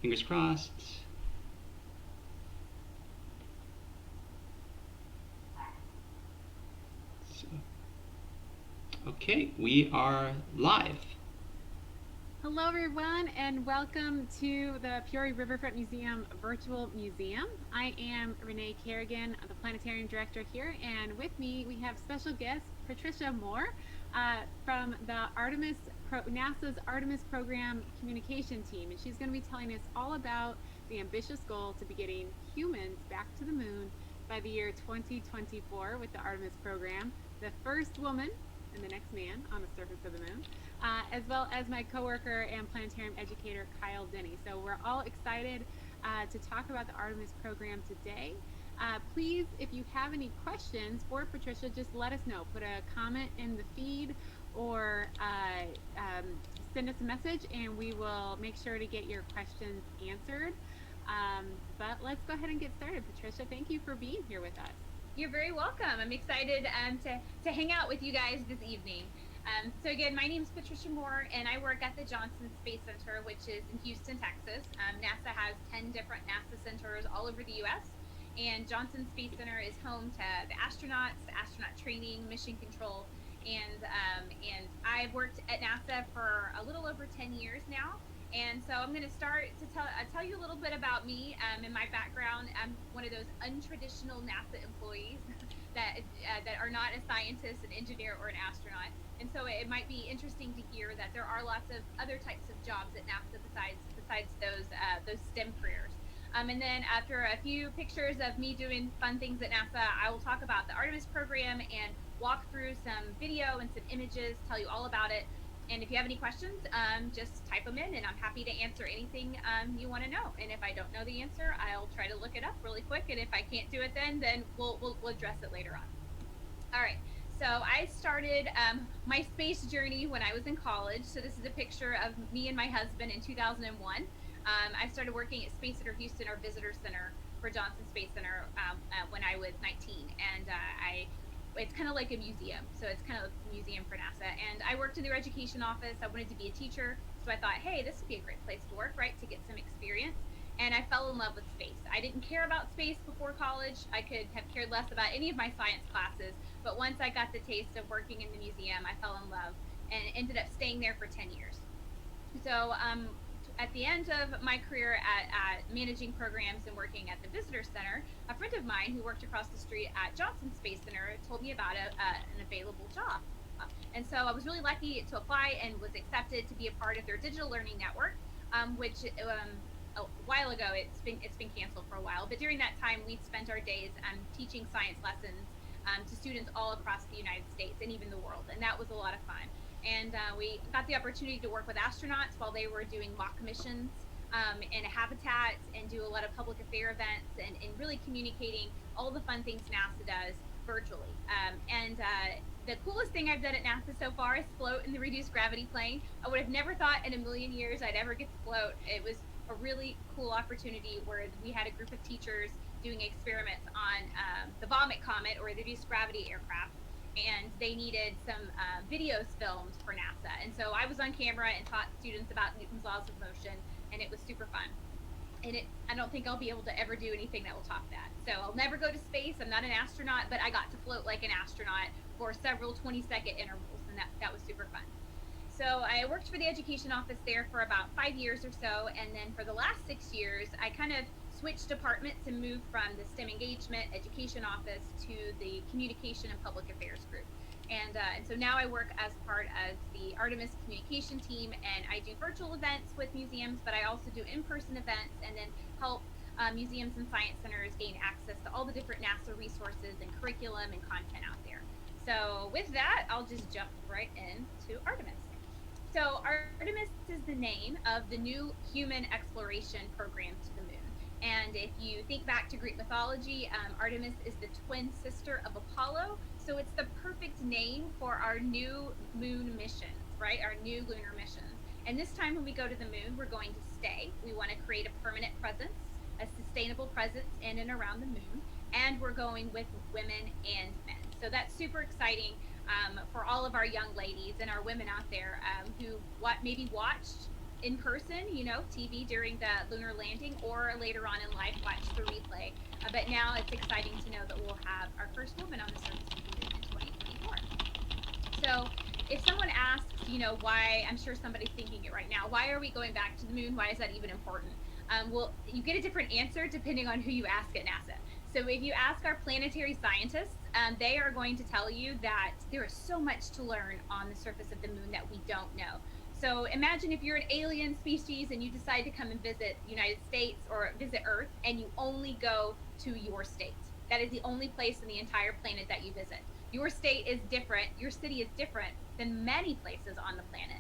Fingers crossed. So, okay, we are live. Hello, everyone, and welcome to the Peoria Riverfront Museum Virtual Museum. I am Renee Kerrigan, the Planetarium Director here, and with me we have special guest Patricia Moore from the NASA's Artemis Program Communication Team, and she's going to be telling us all about the ambitious goal to be getting humans back to the moon by the year 2024 with the Artemis program, the first woman and the next man on the surface of the moon, as well as my coworker and planetarium educator, Kyle Denny. So we're all excited to talk about the Artemis program today. Please, if you have any questions for Patricia, just let us know. Put a comment in the feed or send us a message and we will make sure to get your questions answered. But let's go ahead and get started. Patricia, thank you for being here with us. You're very welcome. I'm excited to hang out with you guys this evening. So again, my name is Patricia Moore, and I work at the Johnson Space Center, which is in Houston, Texas. NASA has 10 different NASA centers all over the U.S., and Johnson Space Center is home to the astronauts, astronaut training, mission control, and I've worked at NASA for a little over 10 years now. And so I'm going to start to tell you a little bit about me and my background. I'm one of those untraditional NASA employees that are not a scientist, an engineer, or an astronaut. And so it might be interesting to hear that there are lots of other types of jobs at NASA besides those STEM careers. And then after a few pictures of me doing fun things at NASA, I will talk about the Artemis program and walk through some video and some images, tell you all about it. And if you have any questions, just type them in, and I'm happy to answer anything you want to know. And if I don't know the answer, I'll try to look it up really quick. And if I can't do it then we'll address it later on. All right. So I started my space journey when I was in college. So this is a picture of me and my husband in 2001. I started working at Space Center Houston, our visitor center for Johnson Space Center, when I was 19. And it's kind of like a museum. So it's kind of a museum for NASA. And I worked in their education office. I wanted to be a teacher. So I thought, hey, this would be a great place to work, right? To get some experience. And I fell in love with space. I didn't care about space before college. I could have cared less about any of my science classes. But once I got the taste of working in the museum, I fell in love and ended up staying there for 10 years. So at the end of my career at managing programs and working at the visitor center, a friend of mine who worked across the street at Johnson Space Center told me about an available job. And so I was really lucky to apply and was accepted to be a part of their digital learning network, which a while ago it's been canceled for a while. But during that time, we spent our days teaching science lessons to students all across the United States and even the world, and that was a lot of fun. And we got the opportunity to work with astronauts while they were doing mock missions in habitats and do a lot of public affair events and really communicating all the fun things NASA does virtually. The coolest thing I've done at NASA so far is float in the reduced gravity plane. I would have never thought in a million years I'd ever get to float. It was a really cool opportunity where we had a group of teachers doing experiments on the Vomit Comet, or the reduced gravity aircraft, and they needed some videos filmed for NASA. And so I was on camera and taught students about Newton's laws of motion, and it was super fun. And I don't think I'll be able to ever do anything that will top that. So I'll never go to space. I'm not an astronaut, but I got to float like an astronaut for several 20-second intervals, and that was super fun. So I worked for the education office there for about 5 years or so, and then for the last 6 years, I kind of switched departments and moved from the STEM engagement education office to the communication and public affairs group. And so now I work as part of the Artemis communication team, and I do virtual events with museums, but I also do in-person events and then help museums and science centers gain access to all the different NASA resources and curriculum and content out there. So with that, I'll just jump right into Artemis. So Artemis is the name of the new human exploration program to the moon. And if you think back to Greek mythology, Artemis is the twin sister of Apollo. So it's the perfect name for our new moon missions, right? Our new lunar missions. And this time when we go to the moon, we're going to stay. We want to create a permanent presence, a sustainable presence in and around the moon. And we're going with women and men. So that's super exciting for all of our young ladies and our women out there who maybe watched in person, TV during the lunar landing, or later on in life, watch the replay. But now it's exciting to know that we'll have our first woman on the surface of the moon in 2024. So if someone asks, why, I'm sure somebody's thinking it right now, why are we going back to the moon? Why is that even important? Well, you get a different answer depending on who you ask at NASA. So if you ask our planetary scientists, they are going to tell you that there is so much to learn on the surface of the moon that we don't know. So imagine if you're an alien species and you decide to come and visit the United States or visit Earth, and you only go to your state. That is the only place in the entire planet that you visit. Your state is different, your city is different than many places on the planet.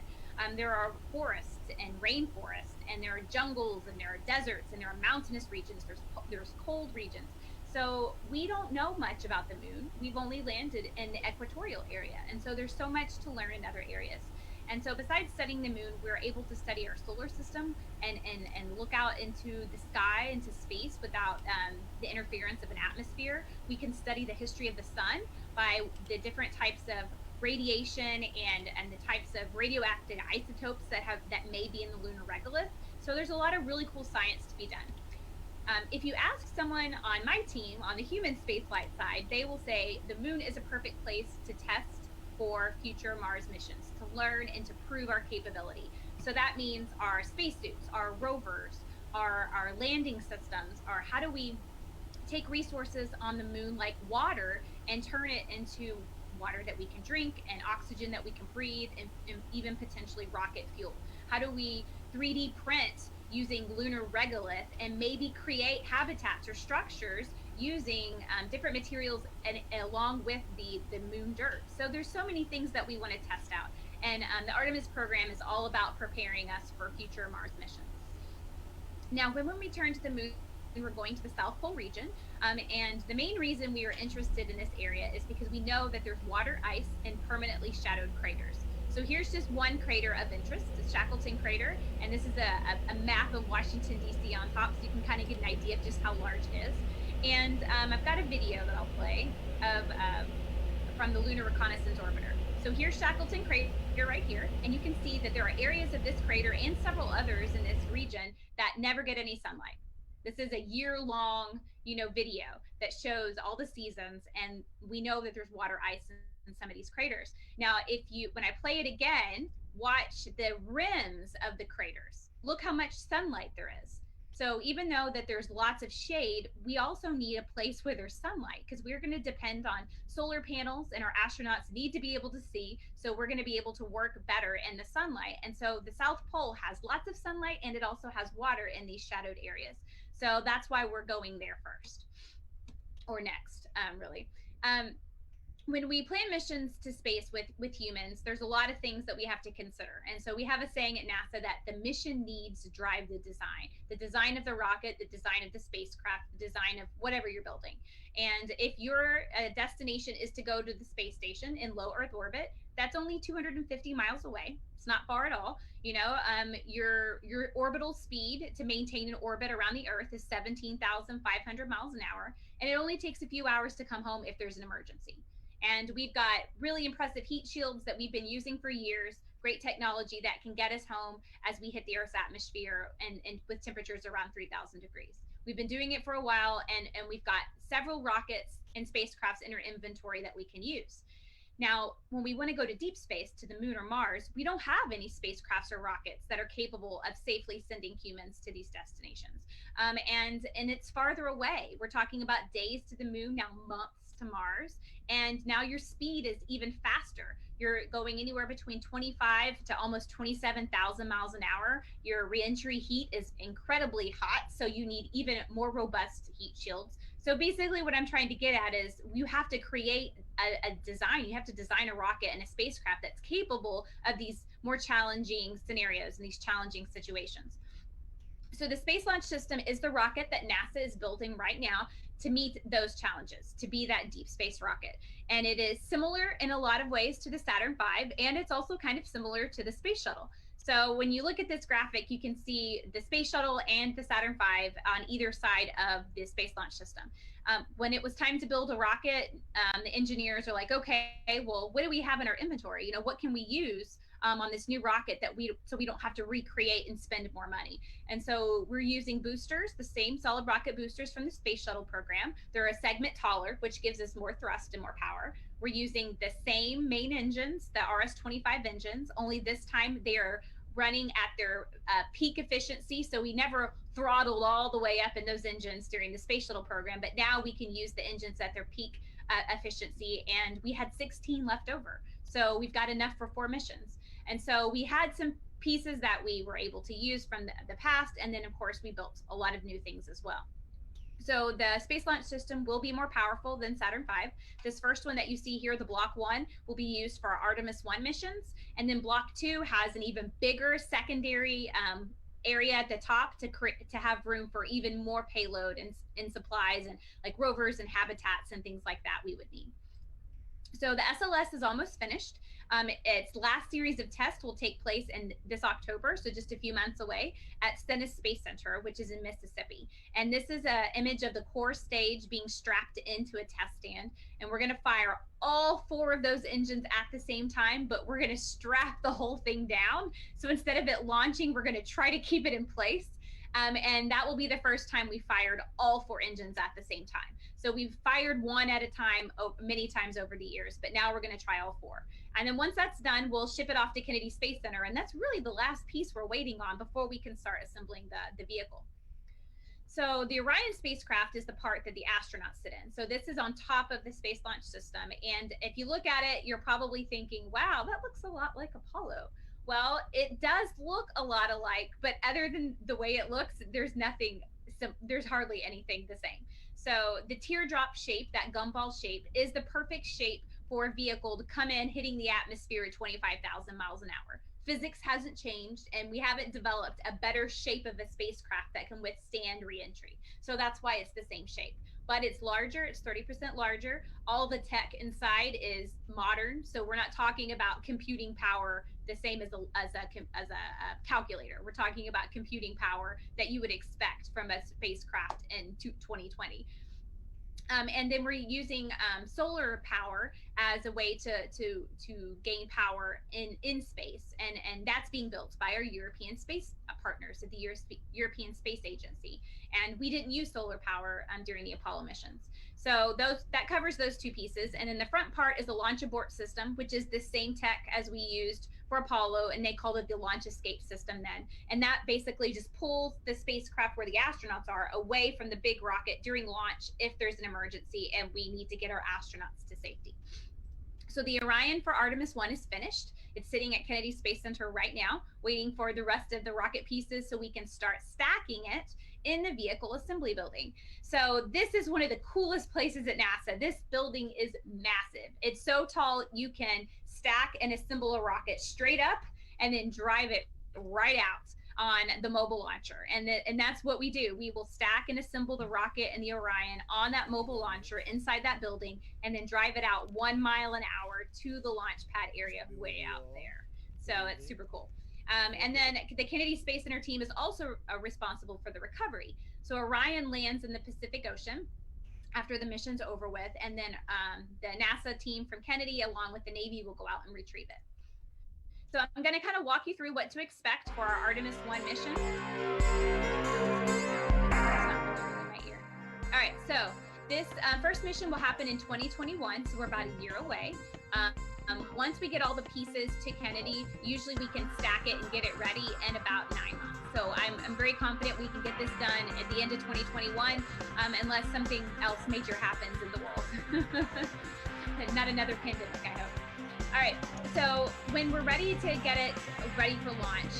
There are forests and rainforests, and there are jungles, and there are deserts, and there are mountainous regions, there's cold regions. So we don't know much about the moon. We've only landed in the equatorial area, and so there's so much to learn in other areas. And so besides studying the moon, we're able to study our solar system and look out into the sky, into space, without the interference of an atmosphere. We can study the history of the sun by the different types of radiation and the types of radioactive isotopes that may be in the lunar regolith. So there's a lot of really cool science to be done. If you ask someone on my team, on the human spaceflight side, they will say the moon is a perfect place to test for future Mars missions, to learn and to prove our capability. So that means our spacesuits, our rovers, our landing systems, or how do we take resources on the moon like water and turn it into water that we can drink, and oxygen that we can breathe, and even potentially rocket fuel. How do we 3D print using lunar regolith and maybe create habitats or structures using different materials and along with the moon dirt? So there's so many things that we want to test out, and the Artemis program is all about preparing us for future Mars missions. Now, when we return to the moon, we're going to the South Pole region, and the main reason we are interested in this area is because we know that there's water, ice, and permanently shadowed craters. So here's just one crater of interest, the Shackleton crater, and this is a map of Washington, D.C. on top, so you can kind of get an idea of just how large it is. And I've got a video that I'll play of from the Lunar Reconnaissance Orbiter. So here's Shackleton crater right here, and you can see that there are areas of this crater and several others in this region that never get any sunlight. This is a year-long, video that shows all the seasons, and we know that there's water, ice in some of these craters. Now, when I play it again, watch the rims of the craters. Look how much sunlight there is. So even though that there's lots of shade, we also need a place where there's sunlight, because we're going to depend on solar panels, and our astronauts need to be able to see. So we're going to be able to work better in the sunlight. And so the South Pole has lots of sunlight, and it also has water in these shadowed areas. So that's why we're going there first, or next, really. When we plan missions to space with humans, there's a lot of things that we have to consider. And so we have a saying at NASA that the mission needs to drive the design of the rocket, the design of the spacecraft, the design of whatever you're building. And if your destination is to go to the space station in low Earth orbit, that's only 250 miles away. It's not far at all. Your orbital speed to maintain an orbit around the Earth is 17,500 miles an hour, and it only takes a few hours to come home if there's an emergency. And we've got really impressive heat shields that we've been using for years, great technology that can get us home as we hit the Earth's atmosphere and with temperatures around 3,000 degrees. We've been doing it for a while, and we've got several rockets and spacecrafts in our inventory that we can use. Now, when we want to go to deep space, to the moon or Mars, we don't have any spacecrafts or rockets that are capable of safely sending humans to these destinations. And it's farther away. We're talking about days to the moon, now months to Mars. And now your speed is even faster. You're going anywhere between 25 to almost 27,000 miles an hour. Your reentry heat is incredibly hot, so you need even more robust heat shields. So basically what I'm trying to get at is you have to create a design. You have to design a rocket and a spacecraft that's capable of these more challenging scenarios and these challenging situations. So the Space Launch System is the rocket that NASA is building right now to meet those challenges, to be that deep space rocket. And it is similar in a lot of ways to the Saturn V, and it's also kind of similar to the Space Shuttle. So when you look at this graphic, you can see the Space Shuttle and the Saturn V on either side of the Space Launch System. When it was time to build a rocket, the engineers are like, okay, well, what do we have in our inventory? What can we use on this new rocket so we don't have to recreate and spend more money. And so we're using boosters, the same solid rocket boosters from the space shuttle program. They're a segment taller, which gives us more thrust and more power. We're using the same main engines, the RS-25 engines, only this time they are running at their peak efficiency. So we never throttled all the way up in those engines during the space shuttle program, but now we can use the engines at their peak efficiency, and we had 16 left over. So we've got enough for 4 missions. And so we had some pieces that we were able to use from the past, and then of course we built a lot of new things as well. So the Space Launch System will be more powerful than Saturn V. This first one that you see here, the Block 1, will be used for our Artemis I missions. And then Block 2 has an even bigger secondary area at the top to have room for even more payload and supplies and like rovers and habitats and things like that we would need. So the SLS is almost finished. Its last series of tests will take place in this October, so just a few months away, at Stennis Space Center, which is in Mississippi. And this is an image of the core stage being strapped into a test stand. And we're going to fire all 4 of those engines at the same time, but we're going to strap the whole thing down. So instead of it launching, we're going to try to keep it in place. And that will be the first time we fired all 4 engines at the same time. So we've fired one at a time many times over the years, but now we're going to try all 4. And then once that's done, we'll ship it off to Kennedy Space Center. And that's really the last piece we're waiting on before we can start assembling the vehicle. So the Orion spacecraft is the part that the astronauts sit in. So this is on top of the Space Launch System. And if you look at it, you're probably thinking, wow, that looks a lot like Apollo. Well, it does look a lot alike, but other than the way it looks, there's hardly anything the same. So the teardrop shape, that gumball shape, is the perfect shape for a vehicle to come in hitting the atmosphere at 25,000 miles an hour. Physics hasn't changed, and we haven't developed a better shape of a spacecraft that can withstand reentry. So that's why it's the same shape. But it's larger, it's 30% larger. All the tech inside is modern. So we're not talking about computing power the same as a calculator. We're talking about computing power that you would expect from a spacecraft in 2020. And then we're using solar power as a way to gain power in space, and that's being built by our European space partners at the European Space Agency. And we didn't use solar power during the Apollo missions. So that covers those 2 pieces. And then the front part is the launch abort system, which is the same tech as we used for Apollo, and they called it the launch escape system then. And that basically just pulls the spacecraft where the astronauts are away from the big rocket during launch if there's an emergency and we need to get our astronauts to safety. So the Orion for Artemis I is finished. It's sitting at Kennedy Space Center right now, waiting for the rest of the rocket pieces so we can start stacking it in the vehicle assembly building. So this is one of the coolest places at NASA. This building is massive. It's so tall you can stack and assemble a rocket straight up and then drive it right out on the mobile launcher. And that's what we do. We will stack and assemble the rocket and the Orion on that mobile launcher inside that building, and then drive it out 1 mile an hour to the launch pad area way out there. So it's super cool. And then the Kennedy Space Center team is also responsible for the recovery. So Orion lands in the Pacific Ocean after the mission's over with, and then the NASA team from Kennedy along with the Navy will go out and retrieve it. So I'm going to kind of walk you through what to expect for our Artemis I mission. All right, so this first mission will happen in 2021, so we're about a year away. Once we get all the pieces to Kennedy, usually we can stack it and get it ready in about 9 months. So I'm very confident we can get this done at the end of 2021, unless something else major happens in the world. Not another pandemic, I hope. All right, so when we're ready to get it ready for launch,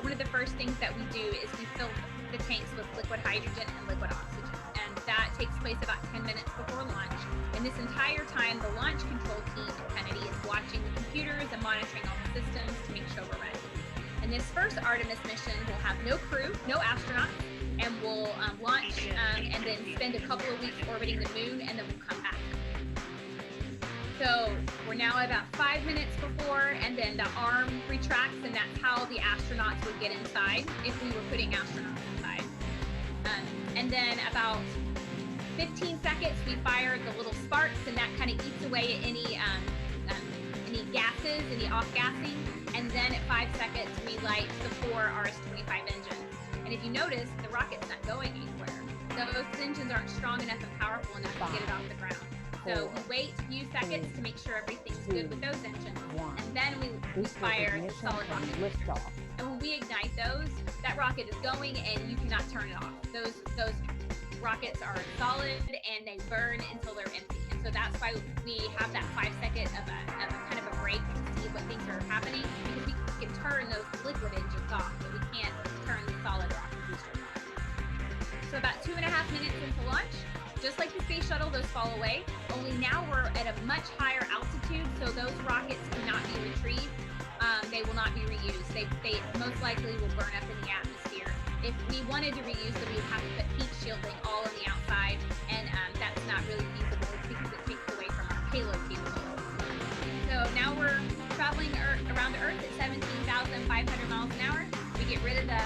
one of the first things that we do is we fill the tanks with liquid hydrogen and liquid oxygen. And that takes place about 10 minutes before launch. And this entire time, the launch control team at Kennedy is watching the computers and monitoring all the systems to make sure we're ready. And this first Artemis mission will have no crew, no astronauts, and we'll launch and then spend a couple of weeks orbiting the moon, and then we'll come back. So we're now about 5 minutes before, and then the arm retracts, and that's how the astronauts would get inside if we were putting astronauts inside. And then about 15 seconds, we fire the little sparks, and that kind of eats away at any gases, any off-gassing. And then at 5 seconds, we light the 4 RS-25 engines. And if you notice, the rocket's not going anywhere. Those engines aren't strong enough and powerful enough to get it off the ground. So we wait a few seconds to make sure everything's good with those engines, and then we fire the solid rocket booster. And when we ignite those, that rocket is going and you cannot turn it off. Those rockets are solid and they burn until they're empty. And so that's why we have that 5 second of a kind of a break to see what things are happening, because we can turn those liquid engines off, but we can't turn the solid rocket boosters off. So about 2.5 minutes into launch, just like the space shuttle, those fall away, only now we're at a much higher altitude, so those rockets cannot be retrieved. They will not be reused. They most likely will burn up in the atmosphere. If we wanted to reuse them, we would have to put heat shielding all on the outside, and that's not really feasible because it takes away from our payload capability. So now we're traveling around Earth at 17,500 miles an hour. We get rid of the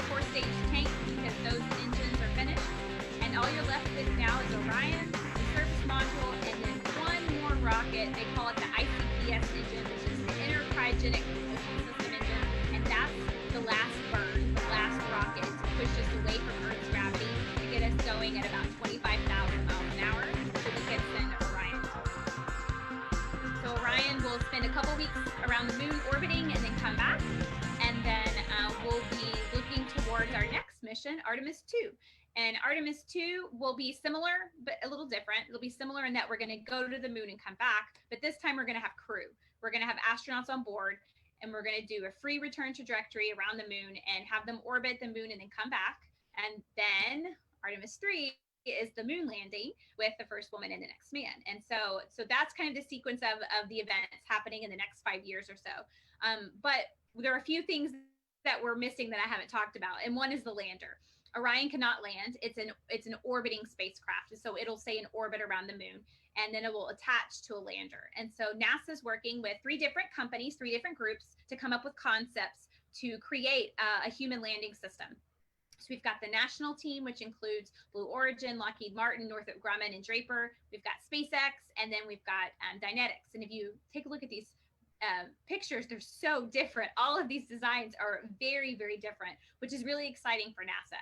core stage tank because those engines are finished. And all you're left with now is Orion, the surface module, and then one more rocket. They call it the ICPS engine, which is the Inner Cryogenic Propulsion System engine. And that's the last burn, the last rocket to push us away from Earth's gravity to get us going at about 25,000 miles an hour so we can send Orion to Earth. So Orion will spend a couple weeks around the moon orbiting and then come back. And then we'll be looking towards our next mission, Artemis II. And Artemis II will be similar, but a little different. It'll be similar in that we're going to go to the moon and come back, but this time we're going to have crew. We're going to have astronauts on board, and we're going to do a free return trajectory around the moon and have them orbit the moon and then come back. And then Artemis III is the moon landing with the first woman and the next man. And so that's kind of the sequence of the events happening in the next 5 years or so. But there are a few things that we're missing that I haven't talked about, and one is the lander. Orion cannot land. It's an orbiting spacecraft, so it'll stay in orbit around the moon, and then it will attach to a lander. And so NASA's working with 3 different companies, 3 different groups to come up with concepts to create a human landing system. So we've got the national team, which includes Blue Origin, Lockheed Martin, Northrop Grumman, and Draper. We've got SpaceX, and then we've got Dynetics. And if you take a look at these pictures, they're so different. All of these designs are very, very different, which is really exciting for NASA.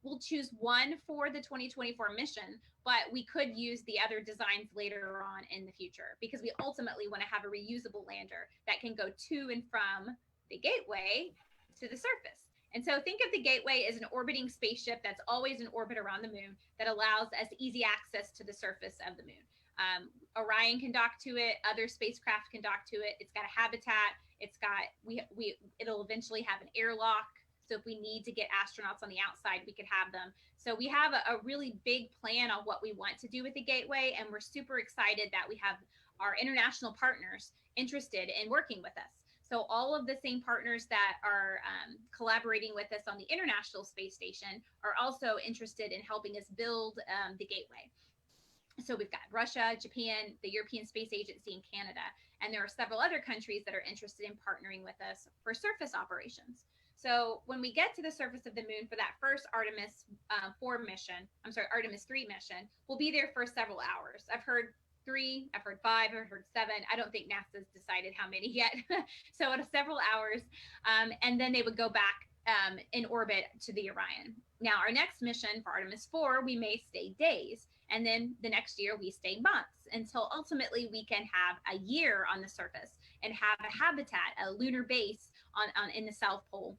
We'll choose one for the 2024 mission, but we could use the other designs later on in the future because we ultimately want to have a reusable lander that can go to and from the gateway to the surface. And so think of the gateway as an orbiting spaceship that's always in orbit around the moon that allows us easy access to the surface of the moon. Orion can dock to it. Other spacecraft can dock to it. It's got a habitat. It's got it'll eventually have an airlock. So if we need to get astronauts on the outside, we could have them. So we have a really big plan on what we want to do with the gateway, and we're super excited that we have our international partners interested in working with us. So all of the same partners that are collaborating with us on the International Space Station are also interested in helping us build the gateway. So we've got Russia, Japan, the European Space Agency, and Canada. And there are several other countries that are interested in partnering with us for surface operations. So when we get to the surface of the moon for that first Artemis Artemis 3 mission, we'll be there for several hours. I've heard 3, I've heard 5, I've heard 7. I don't think NASA's decided how many yet. So it's several hours. And then they would go back in orbit to the Orion. Now, our next mission for Artemis 4, we may stay days. And then the next year we stay months until ultimately we can have a year on the surface and have a habitat, a lunar base on in the South Pole,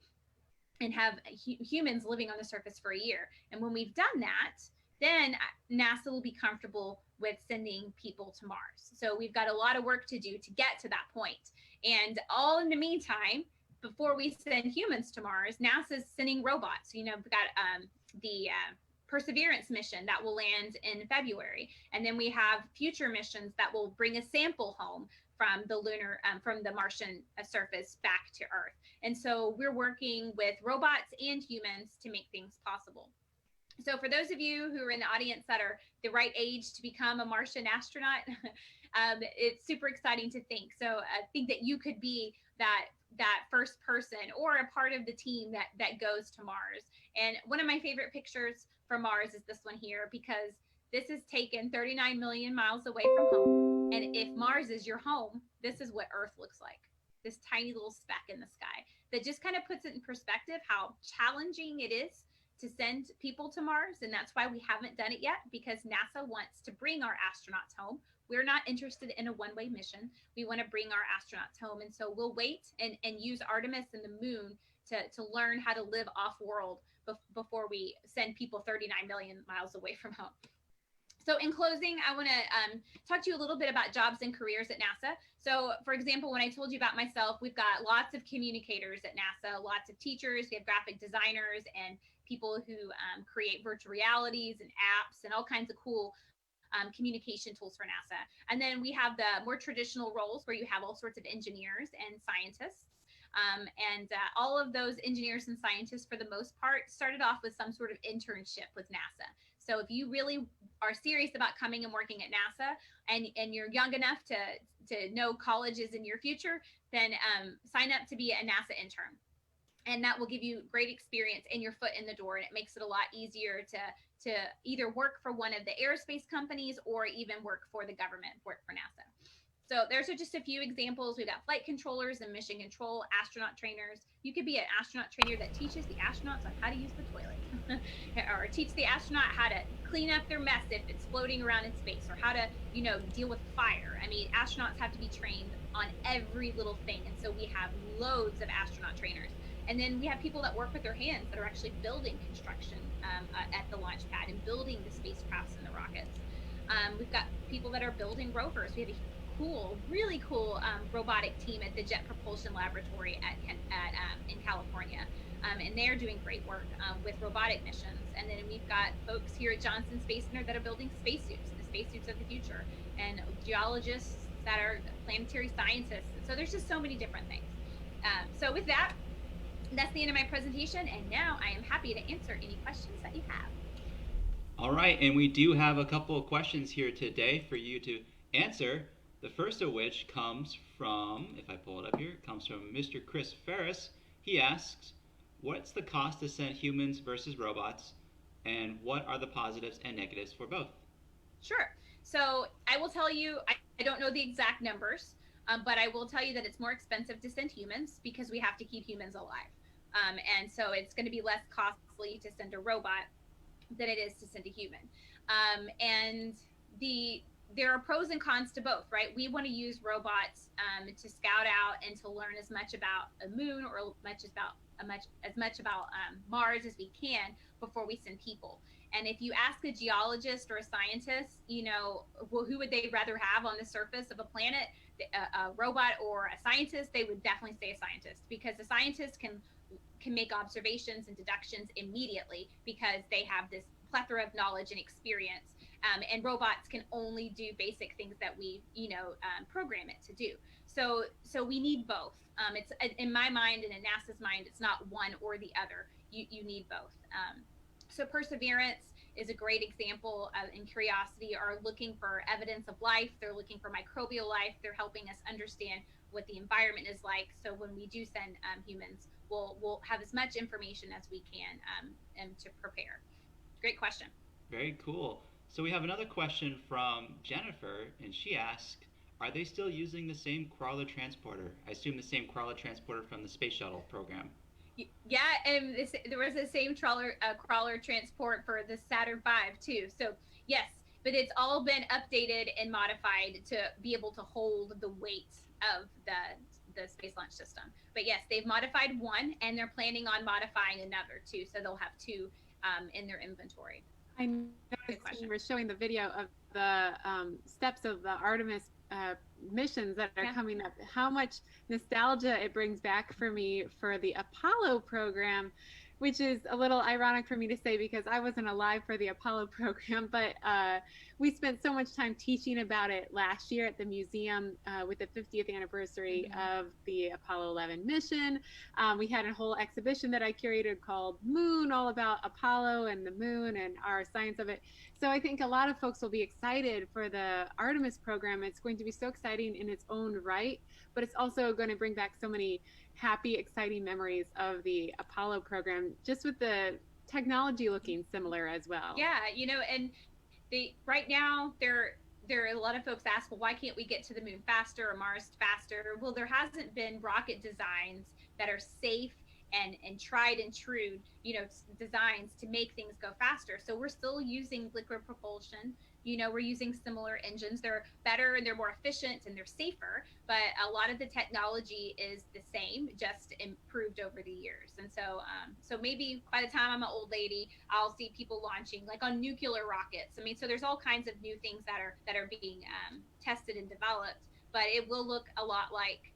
and have humans living on the surface for a year. And when we've done that, then NASA will be comfortable with sending people to Mars. So we've got a lot of work to do to get to that point. And all in the meantime, before we send humans to Mars, NASA's sending robots. You know, we've got the Perseverance mission that will land in February. And then we have future missions that will bring a sample home from the from the Martian surface back to Earth. And so we're working with robots and humans to make things possible. So for those of you who are in the audience that are the right age to become a Martian astronaut, it's super exciting to think. So I think that you could be that first person or a part of the team that goes to Mars. And one of my favorite pictures from Mars is this one here, because this is taken 39 million miles away from home. And if Mars is your home, this is what Earth looks like. this tiny little speck in the sky. That just kind of puts it in perspective how challenging it is to send people to Mars. And that's why we haven't done it yet, because NASA wants to bring our astronauts home. We're not interested in a one-way mission. We want to bring our astronauts home. And so we'll wait and use Artemis and the moon to learn how to live off-world before we send people 39 million miles away from home. So in closing, I want to talk to you a little bit about jobs and careers at NASA. So for example, when I told you about myself, we've got lots of communicators at NASA, lots of teachers, we have graphic designers and people who create virtual realities and apps and all kinds of cool communication tools for NASA. And then we have the more traditional roles where you have all sorts of engineers and scientists. All of those engineers and scientists, for the most part, started off with some sort of internship with NASA. So if you really are serious about coming and working at NASA and you're young enough to know college is in your future, then sign up to be a NASA intern. And that will give you great experience and your foot in the door. And it makes it a lot easier to either work for one of the aerospace companies or even work for the government, work for NASA. So there's just a few examples. We've got flight controllers and mission control, astronaut trainers. You could be an astronaut trainer that teaches the astronauts on how to use the toilet or teach the astronaut how to clean up their mess if it's floating around in space, or how to, deal with fire. I mean, astronauts have to be trained on every little thing. And so we have loads of astronaut trainers. And then we have people that work with their hands that are actually building construction at the launch pad and building the spacecrafts and the rockets. We've got people that are building rovers. We have a really cool robotic team at the Jet Propulsion Laboratory in California. And they're doing great work with robotic missions. And then we've got folks here at Johnson Space Center that are building spacesuits, the spacesuits of the future, and geologists that are planetary scientists. So there's just so many different things. So with that, that's the end of my presentation. And now I am happy to answer any questions that you have. All right, and we do have a couple of questions here today for you to answer. The first of which comes from, if I pull it up here, comes from Mr. Chris Ferris. He asks, what's the cost to send humans versus robots, and what are the positives and negatives for both? Sure. So I will tell you, I don't know the exact numbers, but I will tell you that it's more expensive to send humans because we have to keep humans alive. And so it's going to be less costly to send a robot than it is to send a human. There are pros and cons to both, right? We want to use robots to scout out and to learn as much about a moon or as much about Mars as we can before we send people. And if you ask a geologist or a scientist, who would they rather have on the surface of a planet, a robot or a scientist? They would definitely say a scientist, because the scientist can make observations and deductions immediately because they have this plethora of knowledge and experience. And robots can only do basic things that we, program it to do. So we need both. It's in my mind and in NASA's mind, it's not one or the other. You need both. So Perseverance is a great example, and Curiosity are looking for evidence of life. They're looking for microbial life. They're helping us understand what the environment is like. So when we do send humans, we'll have as much information as we can and to prepare. Great question. Very cool. So we have another question from Jennifer, and she asked, are they still using the same crawler transporter? I assume the same crawler transporter from the space shuttle program. Yeah, and there was the same crawler transport for the Saturn V too. So yes, but it's all been updated and modified to be able to hold the weight of the Space Launch System. But yes, they've modified one, and they're planning on modifying another too. So they'll have two in their inventory. I noticed you were showing the video of the steps of the Artemis missions that are coming up. How much nostalgia it brings back for me for the Apollo program, which is a little ironic for me to say because I wasn't alive for the Apollo program, but we spent so much time teaching about it last year at the museum with the 50th anniversary of the Apollo 11 mission. We had a whole exhibition that I curated called Moon, all about Apollo and the moon and our science of it. So I think a lot of folks will be excited for the Artemis program. It's going to be so exciting in its own right, but it's also going to bring back so many happy, exciting memories of the Apollo program, just with the technology looking similar as well. Yeah, and right now there are a lot of folks ask, well, why can't we get to the moon faster or Mars faster? Well, there hasn't been rocket designs that are safe and tried and true, designs to make things go faster. So we're still using liquid propulsion. We're using similar engines. They're better and they're more efficient and they're safer, but a lot of the technology is the same, just improved over the years. And so maybe by the time I'm an old lady, I'll see people launching like on nuclear rockets. I mean, so there's all kinds of new things that are being tested and developed, but it will look a lot like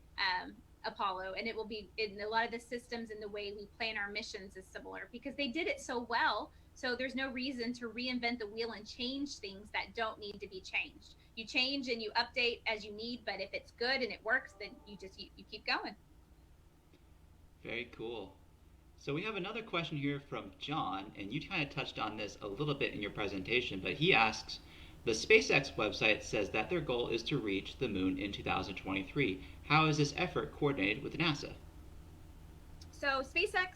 Apollo, and it will be in a lot of the systems and the way we plan our missions is similar because they did it so well. So there's no reason to reinvent the wheel and change things that don't need to be changed. You change and you update as you need, but if it's good and it works, then you keep going. Very cool. So we have another question here from John, and you kind of touched on this a little bit in your presentation, but he asks, the SpaceX website says that their goal is to reach the moon in 2023. How is this effort coordinated with NASA? So SpaceX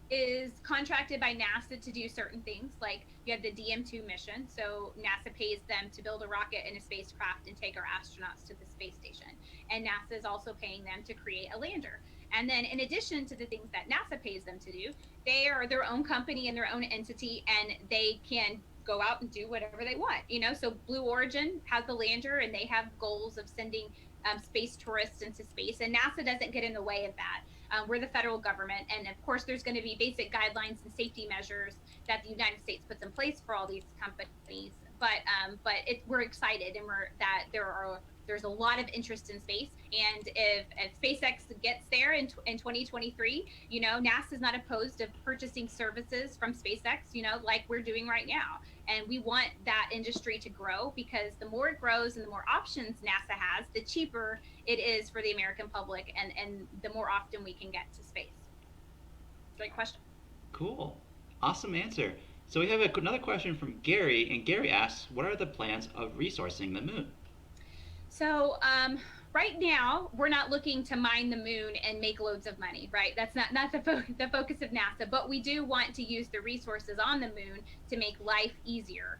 is contracted by NASA to do certain things, like you have the DM2 mission. So NASA pays them to build a rocket and a spacecraft and take our astronauts to the space station. And NASA is also paying them to create a lander. And then in addition to the things that NASA pays them to do, they are their own company and their own entity, and they can go out and do whatever they want. So Blue Origin has the lander and they have goals of sending space tourists into space, and NASA doesn't get in the way of that. We're the federal government, and of course there's going to be basic guidelines and safety measures that the United States puts in place for all these companies. But we're excited, and there's a lot of interest in space, and if SpaceX gets there in 2023, NASA's not opposed to purchasing services from SpaceX, like we're doing right now. And we want that industry to grow because the more it grows and the more options NASA has, the cheaper it is for the American public, and the more often we can get to space. Great question. Cool. Awesome answer. So we have another question from Gary, and Gary asks, what are the plans of resourcing the moon? So right now, we're not looking to mine the moon and make loads of money, right? That's not the focus of NASA, but we do want to use the resources on the moon to make life easier.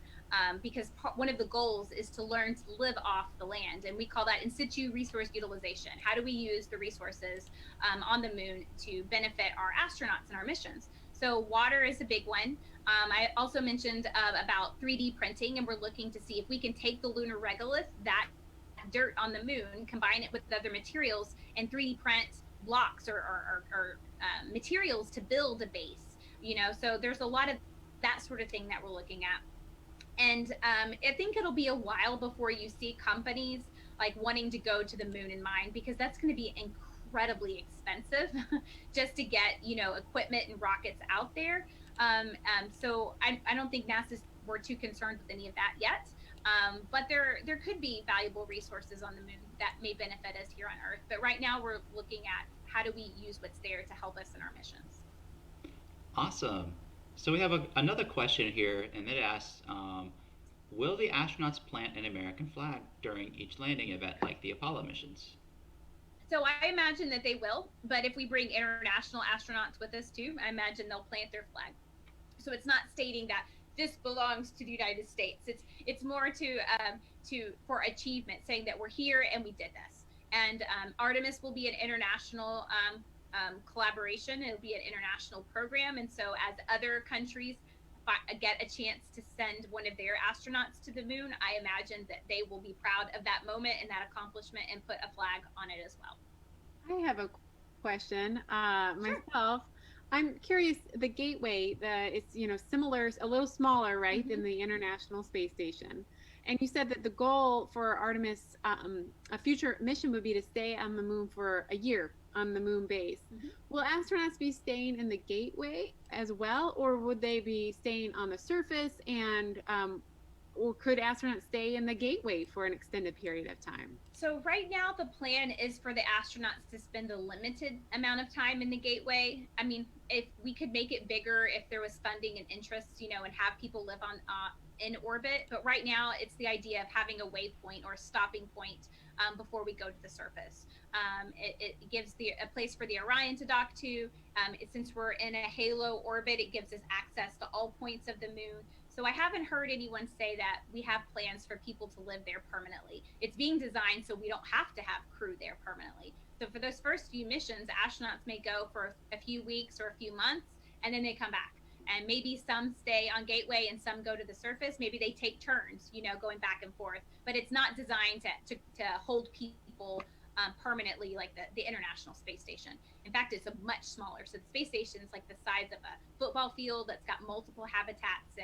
Because one of the goals is to learn to live off the land, and we call that in situ resource utilization. How do we use the resources on the moon to benefit our astronauts and our missions? So water is a big one. I also mentioned about 3D printing, and we're looking to see if we can take the lunar regolith, that dirt on the moon, combine it with other materials, and 3D print blocks or materials to build a base. So there's a lot of that sort of thing that we're looking at. And I think it'll be a while before you see companies like wanting to go to the moon and mine, because that's going to be incredibly expensive just to get, equipment and rockets out there. So I don't think we're too concerned with any of that yet. But there could be valuable resources on the moon that may benefit us here on Earth. But right now we're looking at how do we use what's there to help us in our missions. Awesome. So we have another question here, and it asks, will the astronauts plant an American flag during each landing event like the Apollo missions? So I imagine that they will, but if we bring international astronauts with us too, I imagine they'll plant their flag. So it's not stating that this belongs to the United States. It's more for achievement, saying that we're here and we did this. And Artemis will be an international collaboration. It'll be an international program, and so as other countries get a chance to send one of their astronauts to the moon, I imagine that they will be proud of that moment and that accomplishment and put a flag on it as well. I have a question Sure. myself. I'm curious, the Gateway, it's similar, a little smaller, right, than the International Space Station. And you said that the goal for Artemis, a future mission would be to stay on the moon for a year on the moon base. Will astronauts be staying in the Gateway as well, or would they be staying on the surface, and or could astronauts stay in the Gateway for an extended period of time? So right now the plan is for the astronauts to spend a limited amount of time in the Gateway. I mean, if we could make it bigger, if there was funding and interest, and have people live on in orbit. But right now it's the idea of having a waypoint or a stopping point before we go to the surface. It gives a place for the Orion to dock to. Since we're in a halo orbit, it gives us access to all points of the moon. So I haven't heard anyone say that we have plans for people to live there permanently. It's being designed so we don't have to have crew there permanently. So for those first few missions, astronauts may go for a few weeks or a few months, and then they come back. And maybe some stay on Gateway and some go to the surface. Maybe they take turns, going back and forth. But it's not designed to hold people permanently like the International Space Station. In fact, it's a much smaller. So the space station is like the size of a football field that's got multiple habitats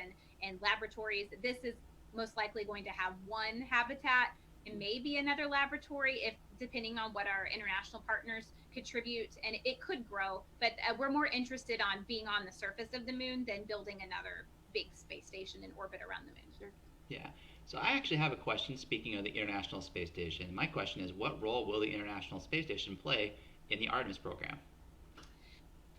and laboratories. This is most likely going to have one habitat and maybe another laboratory, if depending on what our international partners contribute, and it could grow, but we're more interested on being on the surface of the moon than building another big space station in orbit around the moon. Sure. Yeah. So I actually have a question, speaking of the International Space Station. My question is, what role will the International Space Station play in the Artemis program?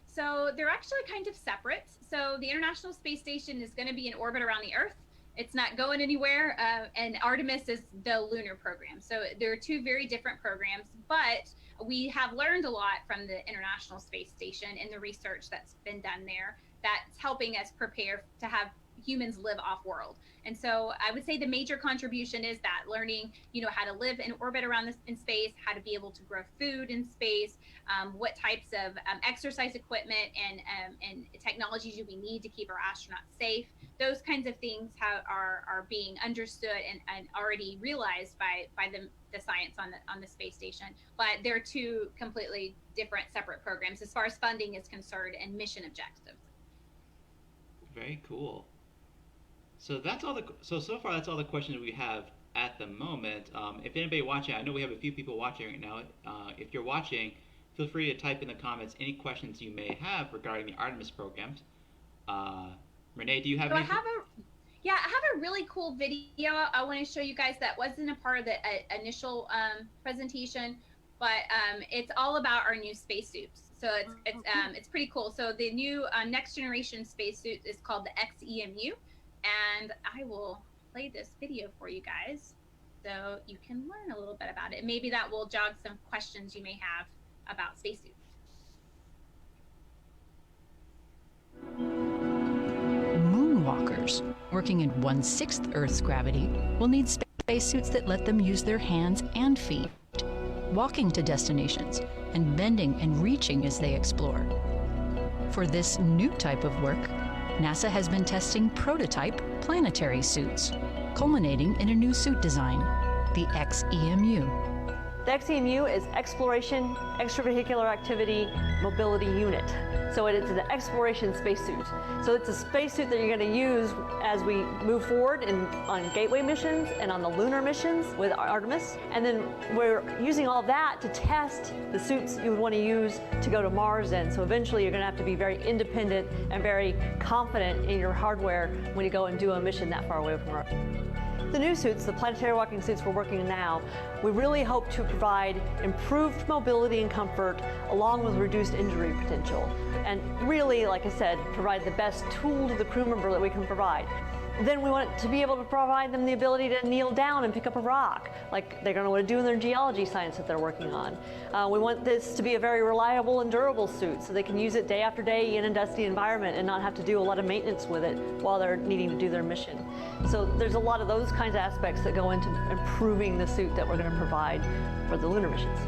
So they're actually kind of separate. So the International Space Station is going to be in orbit around the Earth. It's not going anywhere, and Artemis is the lunar program. So there are two very different programs, but we have learned a lot from the International Space Station and the research that's been done there that's helping us prepare to have humans live off-world. And so I would say the major contribution is that learning, how to live in orbit around in space, how to be able to grow food in space, what types of exercise equipment and technologies do we need to keep our astronauts safe. Those kinds of things are being understood and already realized by the science on the space station. But they're two completely different, separate programs as far as funding is concerned and mission objectives. Very cool. So so far that's all the questions we have at the moment. If anybody watching, I know we have a few people watching right now. If you're watching, feel free to type in the comments any questions you may have regarding the Artemis programs. Renee, do you have anything? I have a really cool video I want to show you guys that wasn't a part of the initial presentation, but it's all about our new spacesuits. So it's pretty cool. So the new next generation spacesuit is called the XEMU, and I will play this video for you guys so you can learn a little bit about it. Maybe that will jog some questions you may have about spacesuits. Moonwalkers, working in 1/6 Earth's gravity, will need spacesuits that let them use their hands and feet, walking to destinations and bending and reaching as they explore. For this new type of work, NASA has been testing prototype planetary suits, culminating in a new suit design, the XEMU. The XEMU is Exploration Extravehicular Activity Mobility Unit. So it's an exploration spacesuit. So it's a spacesuit that you're going to use as we move forward on Gateway missions and on the lunar missions with Artemis. And then we're using all that to test the suits you would want to use to go to Mars in. So eventually you're going to have to be very independent and very confident in your hardware when you go and do a mission that far away from Earth. The new suits, the planetary walking suits we're working in now, we really hope to provide improved mobility and comfort along with reduced injury potential. And really, like I said, provide the best tool to the crew member that we can provide. Then we want to be able to provide them the ability to kneel down and pick up a rock, like they're going to want to do in their geology science that they're working on. We want this to be a very reliable and durable suit so they can use it day after day in a dusty environment and not have to do a lot of maintenance with it while they're needing to do their mission. So there's a lot of those kinds of aspects that go into improving the suit that we're going to provide for the lunar missions.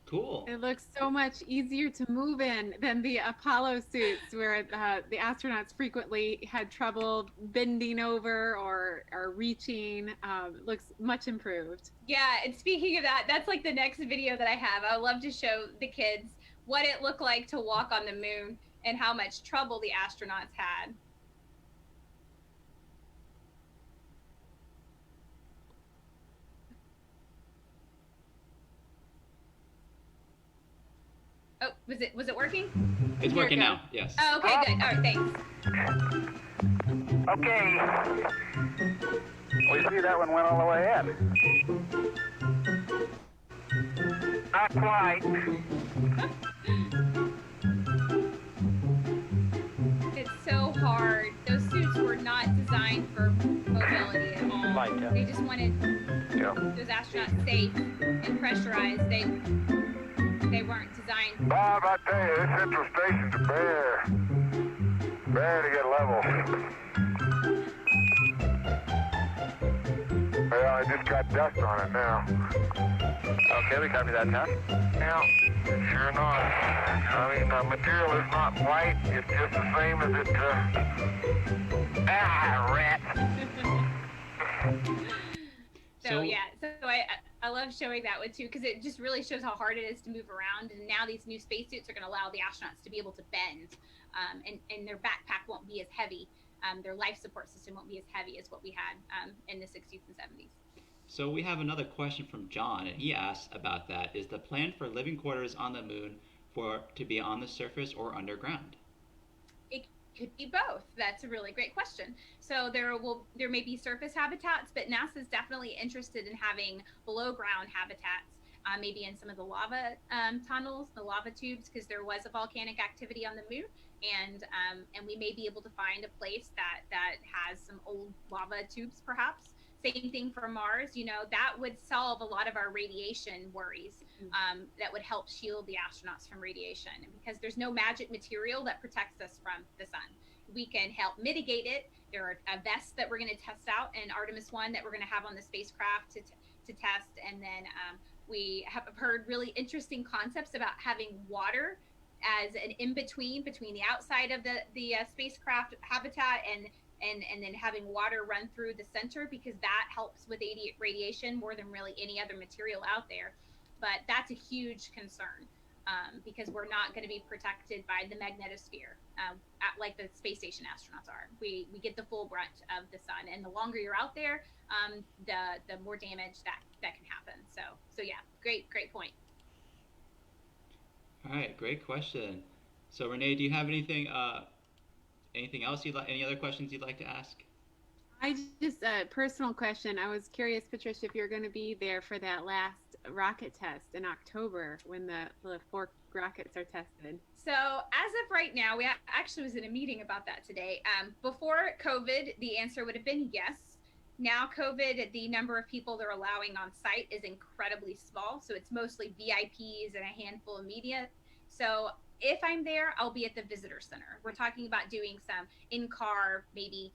Cool. It looks so much easier to move in than the Apollo suits, where the astronauts frequently had trouble bending over or reaching. Looks much improved. Yeah, and speaking of that, that's like the next video that I have. I would love to show the kids what it looked like to walk on the moon and how much trouble the astronauts had. Oh, was it working? It's working now, yes. Oh, okay, good. All right, thanks. Okay. We see that one went all the way in. Not quite. It's so hard. Those suits were not designed for mobility at all. Right, yeah. They just wanted those astronauts safe and pressurized. They weren't designed. Bob, I tell you, this central station's a bear. Very good level. Well, I just got dust on it now. Okay, we copy that, Tom. Yeah, sure not. I mean, the material is not white. It's just the same as it, rat. So I love showing that one too, because it just really shows how hard it is to move around. And now these new spacesuits are going to allow the astronauts to be able to bend, and their backpack won't be as heavy. Their life support system won't be as heavy as what we had in the 60s and 70s. So we have another question from John, and he asks about that. Is the plan for living quarters on the moon to be on the surface or underground? It could be both. That's a really great question. So there may be surface habitats, but NASA's definitely interested in having below ground habitats, maybe in some of the lava tunnels, the lava tubes, because there was a volcanic activity on the moon, and we may be able to find a place that has some old lava tubes, perhaps. Same thing for Mars. That would solve a lot of our radiation worries. That would help shield the astronauts from radiation, because there's no magic material that protects us from the sun. We can help mitigate it. There are vests that we're going to test out in Artemis I that we're going to have on the spacecraft to test, and then we have heard really interesting concepts about having water as an in-between between the outside of the spacecraft habitat and then having water run through the center, because that helps with radiation more than really any other material out there. But that's a huge concern, because we're not going to be protected by the magnetosphere like the space station astronauts are. We get the full brunt of the sun, and the longer you're out there, the more damage that can happen. So yeah, great point. All right, great question. So Renee, do you have anything else any other questions you'd like to ask? I just a personal question. I was curious, Patricia, if you're going to be there for that last rocket test in October when the 4 rockets are tested. So as of right now, we actually was in a meeting about that today. Before COVID, the answer would have been yes. Now COVID, the number of people they're allowing on site is incredibly small. So it's mostly VIPs and a handful of media. So if I'm there, I'll be at the visitor center. We're talking about doing some in-car, maybe,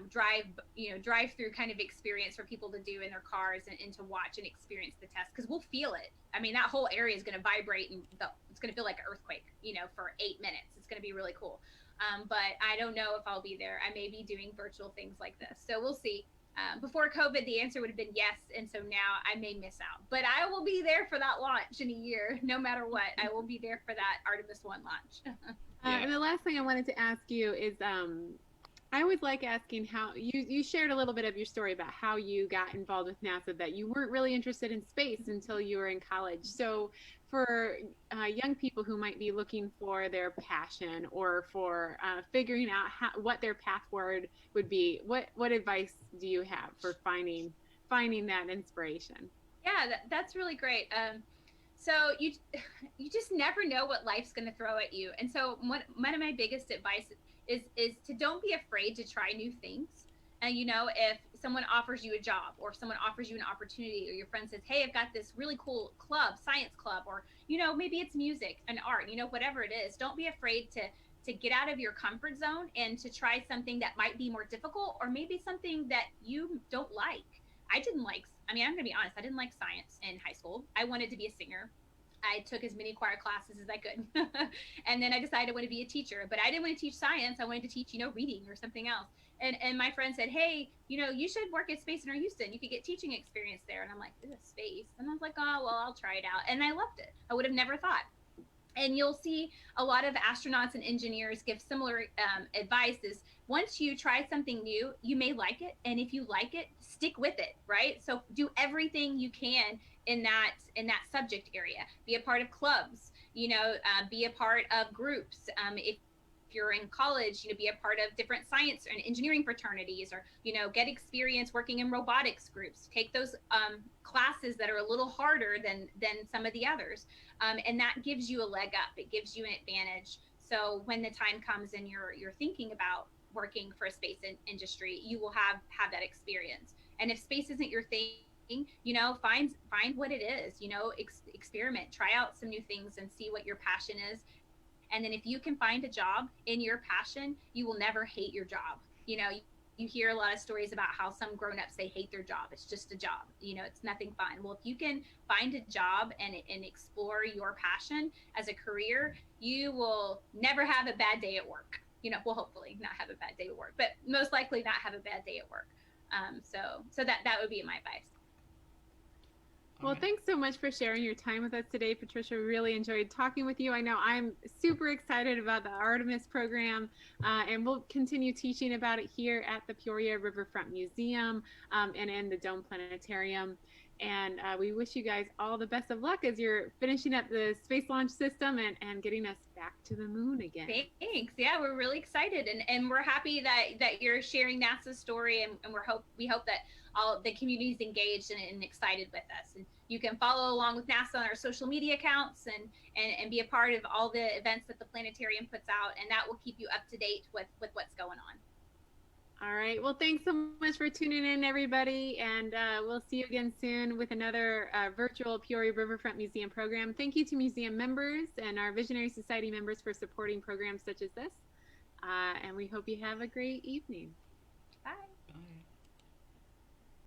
drive-through kind of experience for people to do in their cars and to watch and experience the test, because we'll feel it. I mean, that whole area is going to vibrate, and it's going to feel like an earthquake, for 8 minutes. It's going to be really cool. But I don't know if I'll be there. I may be doing virtual things like this. So we'll see. Before COVID, the answer would have been yes, and so now I may miss out. But I will be there for that launch in a year, no matter what. I will be there for that Artemis I launch. And the last thing I wanted to ask you is, I always like asking how you shared a little bit of your story about how you got involved with NASA, that you weren't really interested in space until you were in college. So for young people who might be looking for their passion or for figuring out what their path forward would be, what advice do you have for finding that inspiration? Yeah, that's really great. So you just never know what life's going to throw at you. And so one of my biggest advice is to don't be afraid to try new things. And if someone offers you a job, or if someone offers you an opportunity, or your friend says, hey, I've got this really cool club, science club, or maybe it's music and art, whatever it is, don't be afraid to get out of your comfort zone and to try something that might be more difficult, or maybe something that you don't like. I'm going to be honest, I didn't like science in high school. I wanted to be a singer. I took as many choir classes as I could. And then I decided I wanted to be a teacher, but I didn't want to teach science. I wanted to teach, reading or something else. And my friend said, hey, you should work at Space Center Houston. You could get teaching experience there. And I'm like, this is space. And I was like, oh, well, I'll try it out. And I loved it. I would have never thought. And you'll see a lot of astronauts and engineers give similar advice is once you try something new, you may like it. And if you like it, stick with it, right? So do everything you can in that subject area. Be a part of clubs, be a part of groups. If you're in college, be a part of different science and engineering fraternities, or, get experience working in robotics groups. Take those classes that are a little harder than some of the others. And that gives you a leg up. It gives you an advantage. So when the time comes and you're thinking about working for a space industry, you will have that experience. And if space isn't your thing, find what it is, experiment, try out some new things and see what your passion is. And then if you can find a job in your passion, you will never hate your job. You know, you hear a lot of stories about how some grown-ups, they hate their job. It's just a job, you know, it's nothing fun. Well, if you can find a job and explore your passion as a career, you will never have a bad day at work. You know, well, hopefully not have a bad day at work, but most likely not have a bad day at work. So that would be my advice. Well, thanks so much for sharing your time with us today, Patricia. We really enjoyed talking with you. I know I'm super excited about the Artemis program, and we'll continue teaching about it here at the Peoria Riverfront Museum and in the Dome Planetarium. And we wish you guys all the best of luck as you're finishing up the Space Launch System and getting us back to the moon again. Thanks. Yeah, we're really excited, and we're happy that you're sharing NASA's story, and we hope that all the community's engaged and excited with us. And you can follow along with NASA on our social media accounts and be a part of all the events that the planetarium puts out, and that will keep you up to date with what's going on. All right. Well, thanks so much for tuning in, everybody. And we'll see you again soon with another virtual Peoria Riverfront Museum program. Thank you to museum members and our Visionary Society members for supporting programs such as this. And we hope you have a great evening.